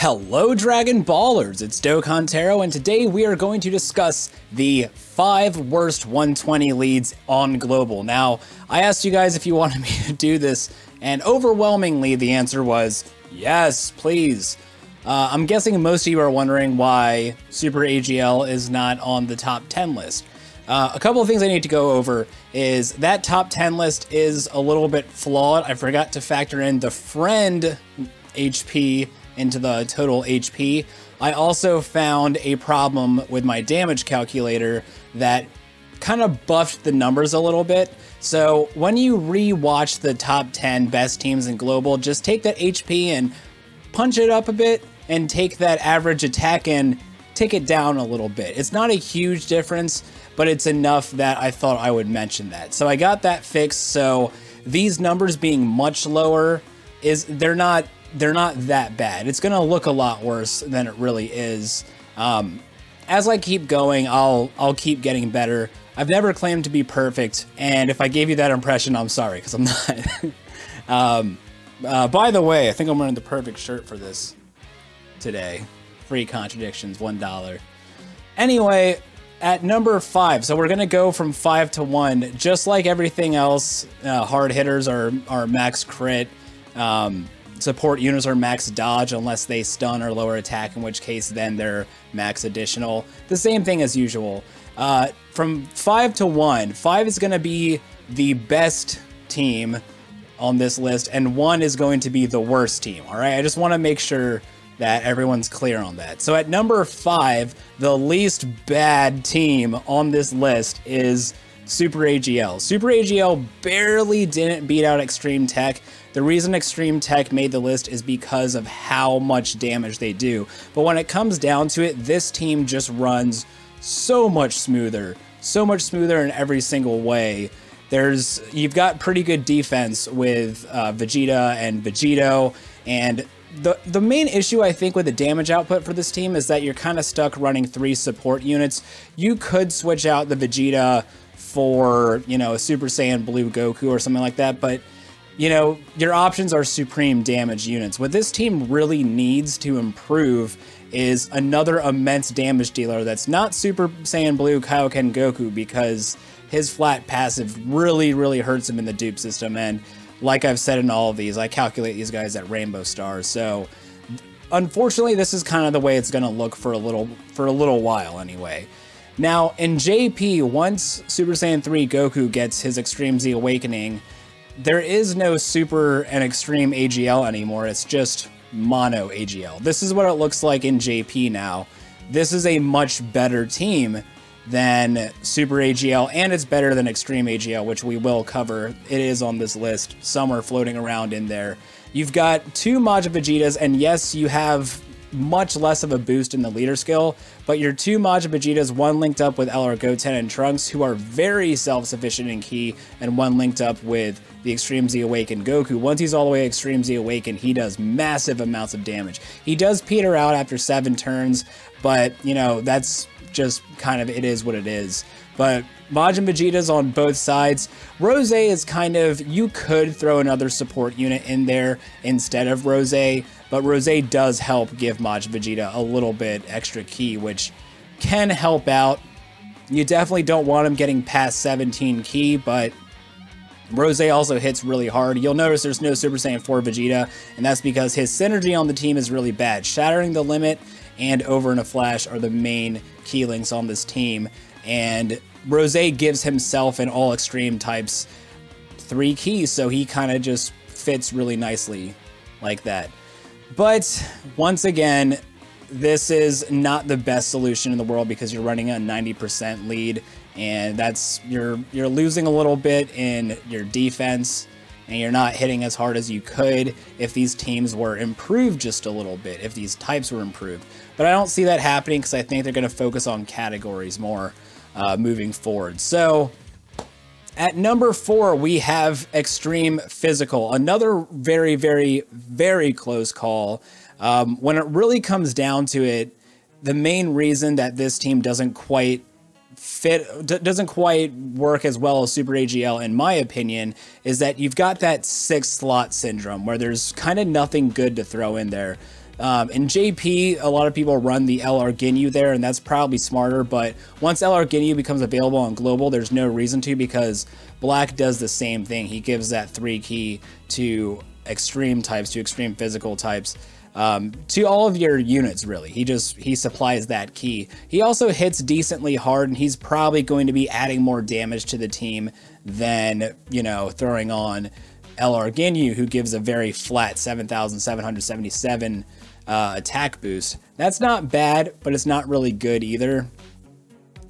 Hello Dragon Ballers, it's Dokkan, and today we are going to discuss the 5 worst 120 leads on Global. Now, I asked you guys if you wanted me to do this, and overwhelmingly the answer was yes, please. I'm guessing most of you are wondering why Super AGL is not on the top 10 list. A couple of things I need to go over is that top 10 list is a little bit flawed. I forgot to factor in the friend HP into the total HP. I also found a problem with my damage calculator that kind of buffed the numbers a little bit. So when you re-watch the top 10 best teams in Global, just take that HP and punch it up a bit and take that average attack and take it down a little bit. It's not a huge difference, but it's enough that I thought I would mention that. So I got that fixed. So these numbers being much lower they're not that bad. It's gonna look a lot worse than it really is. As I keep going, I'll keep getting better. I've never claimed to be perfect, and if I gave you that impression, I'm sorry, because I'm not. By the way, I think I'm wearing the perfect shirt for this today. Free contradictions, $1. Anyway, at number 5, so we're gonna go from 5 to 1. Just like everything else, hard hitters are max crit. Support units are max dodge unless they stun or lower attack, in which case then they're max additional. The same thing as usual. From 5 to 1, 5 is going to be the best team on this list, and 1 is going to be the worst team, all right? I just want to make sure that everyone's clear on that. So at number 5, the least bad team on this list is Super AGL. Super AGL barely didn't beat out Extreme Tech. The reason Extreme Tech made the list is because of how much damage they do. But when it comes down to it, this team just runs so much smoother in every single way. You've got pretty good defense with Vegeta and Vegito, and the main issue I think with the damage output for this team is that you're kind of stuck running 3 support units. You could switch out the Vegeta for, you know, a Super Saiyan Blue Goku or something like that, but you know, your options are supreme damage units. What this team really needs to improve is another immense damage dealer that's not Super Saiyan Blue Kaioken Goku, because his flat passive really hurts him in the dupe system. And like I've said in all of these, I calculate these guys at rainbow stars. So unfortunately, this is kind of the way it's going to look for a little while anyway. Now in JP, once Super Saiyan 3 Goku gets his Extreme Z-awakening, there is no Super and Extreme AGL anymore. It's just Mono AGL. This is what it looks like in JP now. This is a much better team than Super AGL, and it's better than Extreme AGL, which we will cover. It is on this list. Some are floating around in there. You've got 2 Majin Vegetas, and yes, you have much less of a boost in the leader skill, but your 2 Majin Vegetas, one linked up with LR Goten and Trunks, who are very self-sufficient in Ki, and one linked up with the Extreme Z-awaken Goku. Once he's all the way Extreme Z-awaken, he does massive amounts of damage. He does peter out after 7 turns, but you know, that's just kind of, it is what it is. But Majin Vegeta's on both sides. Rose is kind of, you could throw another support unit in there instead of Rose, but Rose does help give Majin Vegeta a little bit extra Ki, which can help out. You definitely don't want him getting past 17 Ki, but Rose also hits really hard. You'll notice there's no Super Saiyan 4 Vegeta, and that's because his synergy on the team is really bad. Shattering the Limit and Over in a Flash are the main key links on this team, and Rose gives himself and all extreme types 3 keys, so he kind of just fits really nicely like that. But once again, this is not the best solution in the world, because you're running a 90% lead, and that's you're losing a little bit in your defense, and you're not hitting as hard as you could if these teams were improved just a little bit, if these types were improved. But I don't see that happening, because I think they're going to focus on categories more moving forward. So at number 4, we have Extreme Physical, another very close call. When it really comes down to it, the main reason that this team doesn't quite work as well as Super AGL, in my opinion, is that you've got that 6 slot syndrome where there's kind of nothing good to throw in there. In JP, a lot of people run the LR Ginyu there, and that's probably smarter, but once LR Ginyu becomes available on Global, there's no reason to, because Black does the same thing. He gives that 3 key to extreme types, to extreme physical types, to all of your units, really. He supplies that key. He also hits decently hard, and he's probably going to be adding more damage to the team than, you know, throwing on LR Ginyu, who gives a very flat 7,777 attack boost. That's not bad, but it's not really good either.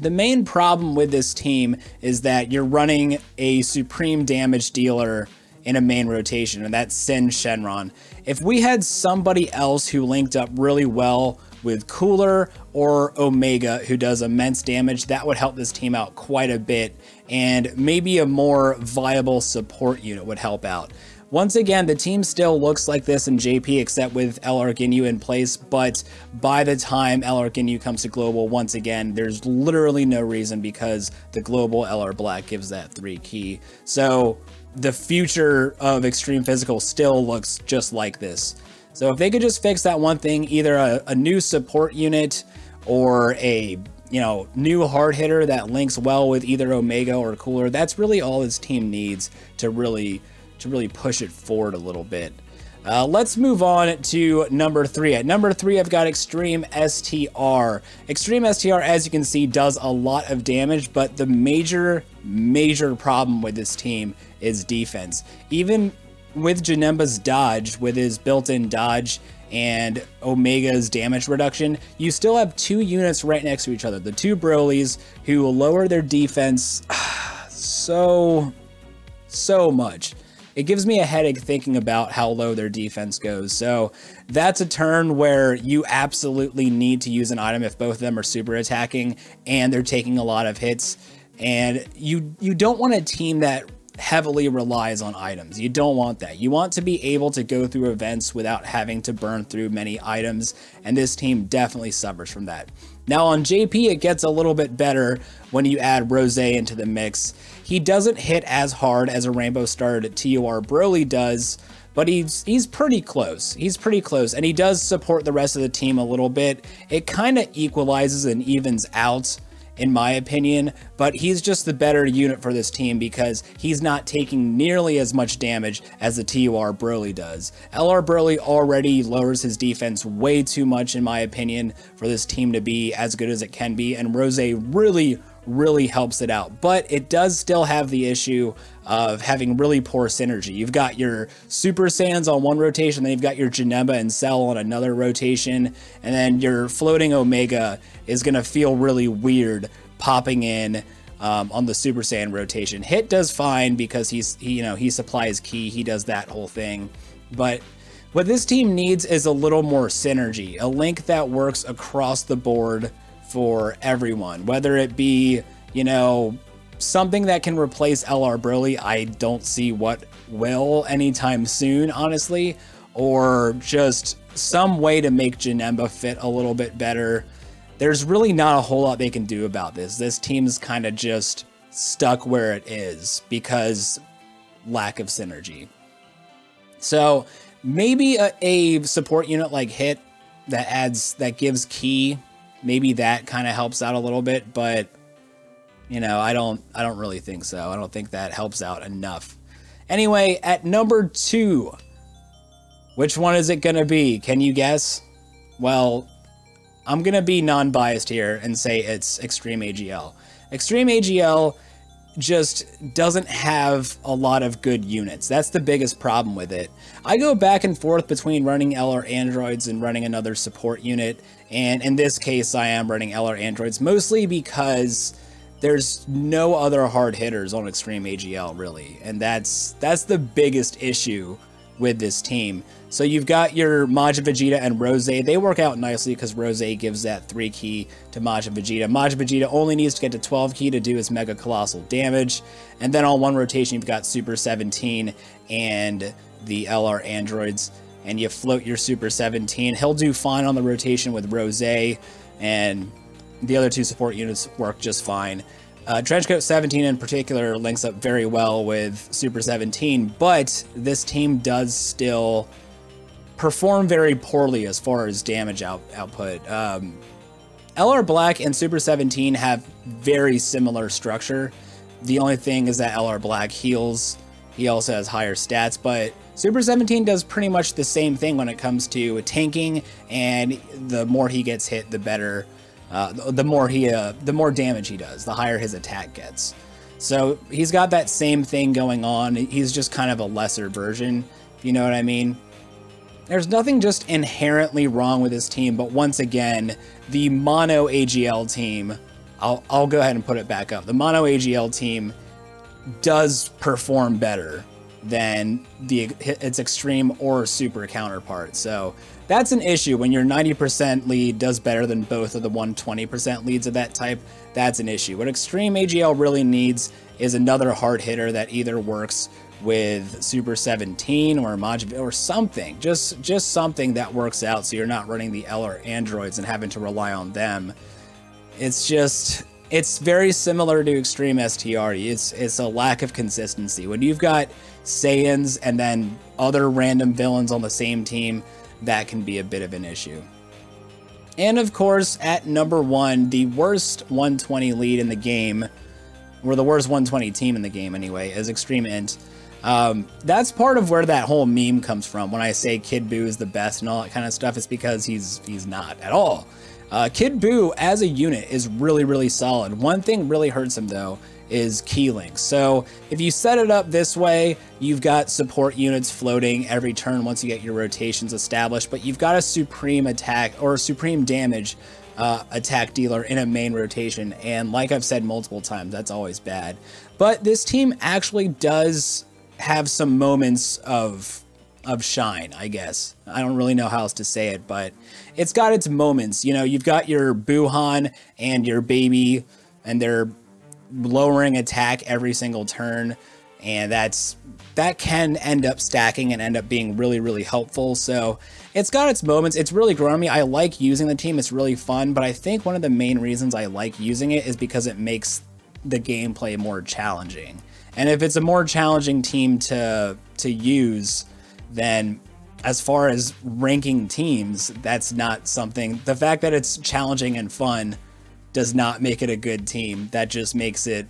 The main problem with this team is that you're running a supreme damage dealer in a main rotation, and that's Sin Shenron. If we had somebody else who linked up really well with Cooler or Omega, who does immense damage, that would help this team out quite a bit, and maybe a more viable support unit would help out. Once again, the team still looks like this in JP, except with LR Ginyu in place, but by the time LR Ginyu comes to Global, once again, there's literally no reason, because the Global LR Black gives that 3 key. So the future of Extreme Physical still looks just like this. So if they could just fix that one thing, either a new support unit or a, you know, new hard hitter that links well with either Omega or Cooler, that's really all this team needs to really push it forward a little bit. Let's move on to number 3. At number 3, I've got Extreme STR. Extreme STR, as you can see, does a lot of damage, but the major problem with this team is defense. Even with Janemba's dodge, with his built-in dodge and Omega's damage reduction, you still have 2 units right next to each other. The 2 Brolys, who will lower their defense so much. It gives me a headache thinking about how low their defense goes. So that's a turn where you absolutely need to use an item if both of them are super attacking and they're taking a lot of hits. And you don't want a team that heavily relies on items. You don't want that. You want to be able to go through events without having to burn through many items, and this team definitely suffers from that. Now on JP, it gets a little bit better when you add Rose into the mix. He doesn't hit as hard as a Rainbow Starred TOR Broly does, but he's pretty close. He's pretty close, and he does support the rest of the team a little bit. It kind of equalizes and evens out, in my opinion, but he's just the better unit for this team because he's not taking nearly as much damage as the TOR Broly does. LR Broly already lowers his defense way too much, in my opinion, for this team to be as good as it can be, and Rose really helps it out, but it does still have the issue of having really poor synergy. You've got your Super Saiyans on one rotation, then you've got your Janemba and Cell on another rotation, and then your floating Omega is going to feel really weird popping in on the Super Saiyan rotation. Hit does fine because he supplies ki, he does that whole thing, but what this team needs is a little more synergy, a link that works across the board for everyone, whether it be, you know, something that can replace LR Broly. I don't see what will anytime soon, honestly, or just some way to make Janemba fit a little bit better. There's really not a whole lot they can do about this. This team's kind of just stuck where it is because lack of synergy. So maybe a support unit like Hit that gives ki, maybe that kind of helps out a little bit, but you know, I don't really think so. I don't think that helps out enough. Anyway, at number 2, which one is it gonna be? Can you guess? Well, I'm gonna be non-biased here and say it's Extreme AGL. Extreme AGL just doesn't have a lot of good units. That's the biggest problem with it. I go back and forth between running LR Androids and running another support unit, and in this case I am running LR Androids, mostly because there's no other hard hitters on Extreme AGL really, and that's the biggest issue with this team. So you've got your Majin Vegeta and Rose. They work out nicely because Rose gives that 3 ki to Majin Vegeta. Majin Vegeta only needs to get to 12 ki to do his mega colossal damage. And then on one rotation, you've got Super 17 and the LR androids. And you float your Super 17. He'll do fine on the rotation with Rose. And the other 2 support units work just fine. Trenchcoat 17 in particular links up very well with Super 17, but this team does still perform very poorly as far as damage output. LR Black and Super 17 have very similar structure. The only thing is that LR Black heals. He also has higher stats, but Super 17 does pretty much the same thing when it comes to tanking, and the more he gets hit, the better. The more damage he does, the higher his attack gets. So he's got that same thing going on. He's just kind of a lesser version, if you know what I mean. There's nothing just inherently wrong with this team, but once again, the mono AGL team, I'll go ahead and put it back up. The mono AGL team does perform better than its extreme or super counterpart. So that's an issue. When your 90% lead does better than both of the 120% leads of that type, that's an issue. What extreme AGL really needs is another hard hitter that either works with Super 17 or Majin or something, just something that works out, so you're not running the LR androids and having to rely on them. It's very similar to Extreme STR. It's a lack of consistency. When you've got Saiyans and then other random villains on the same team, that can be a bit of an issue. And of course, at number 1, the worst 120 lead in the game, or the worst 120 team in the game anyway, is Extreme Int. That's part of where that whole meme comes from. When I say Kid Buu is the best and all that kind of stuff, it's because he's not at all. Kid Buu as a unit is really, really solid. One thing really hurts him though is key links. So if you set it up this way, you've got support units floating every turn once you get your rotations established, but you've got a supreme attack or a supreme damage attack dealer in a main rotation. And like I've said multiple times, that's always bad. But this team actually does have some moments of shine, I guess. I don't really know how else to say it, but it's got its moments. You know, you've got your Buhan and your Baby, and they're lowering attack every single turn, and that can end up stacking and end up being really, really helpful. So it's got its moments. It's really grown on me. I like using the team. It's really fun, but I think one of the main reasons I like using it is because it makes the gameplay more challenging. And if it's a more challenging team to use, then as far as ranking teams, that's not something. The fact that it's challenging and fun does not make it a good team. That just makes it,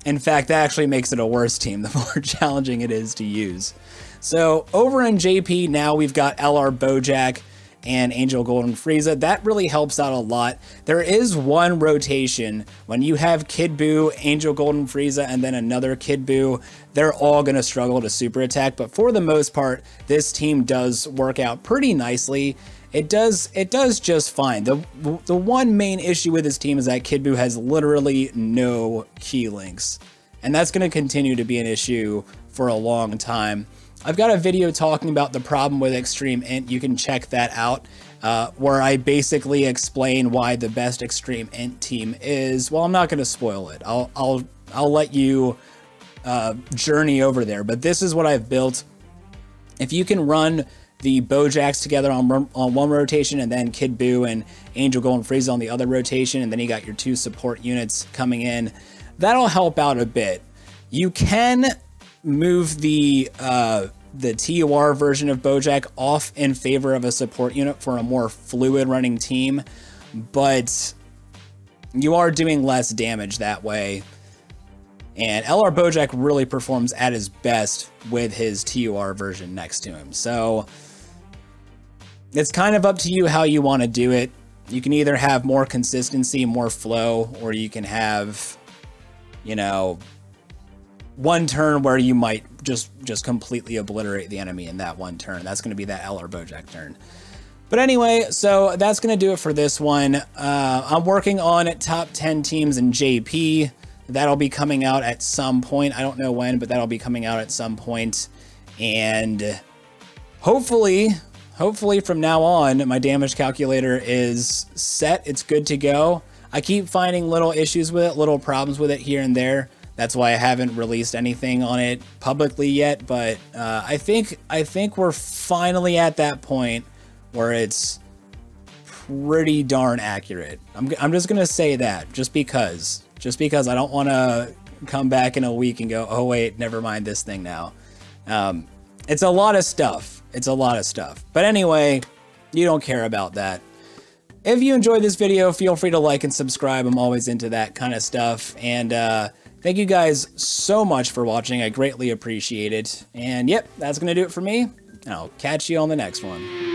in fact, that actually makes it a worse team the more challenging it is to use. So over in JP now, we've got LR Bojack and Angel Golden Frieza. That really helps out a lot. There is one rotation when you have Kid Buu, Angel Golden Frieza, and then another Kid Buu. They're all going to struggle to super attack, but for the most part, this team does work out pretty nicely. It does just fine. The one main issue with this team is that Kid Buu has literally no key links, and that's going to continue to be an issue for a long time. I've got a video talking about the problem with Extreme Int. You can check that out, where I basically explain why the best Extreme Int team is. Well, I'm not going to spoil it. I'll let you journey over there. But this is what I've built. If you can run the Bojacks together on one rotation, and then Kid Buu and Angel Golden Frieza on the other rotation, and then you got your 2 support units coming in, that'll help out a bit. You can move the TUR version of Bojack off in favor of a support unit for a more fluid running team, but you are doing less damage that way. And LR Bojack really performs at his best with his TUR version next to him. So it's kind of up to you how you want to do it. You can either have more consistency, more flow, or you can have, you know, one turn where you might just completely obliterate the enemy in that one turn. That's going to be that LR Bojack turn. But anyway, so that's going to do it for this one. I'm working on top 10 teams in JP. That'll be coming out at some point. I don't know when, but that'll be coming out at some point. And hopefully from now on, my damage calculator is set. It's good to go. I keep finding little issues with it, little problems with it here and there. That's why I haven't released anything on it publicly yet, but I think we're finally at that point where it's pretty darn accurate. I'm just gonna say that just because I don't want to come back in a week and go, oh wait, never mind this thing now. It's a lot of stuff. It's a lot of stuff. But anyway, you don't care about that. If you enjoyed this video, feel free to like and subscribe. I'm always into that kind of stuff. And thank you guys so much for watching. I greatly appreciate it. And yep, that's going to do it for me. And I'll catch you on the next one.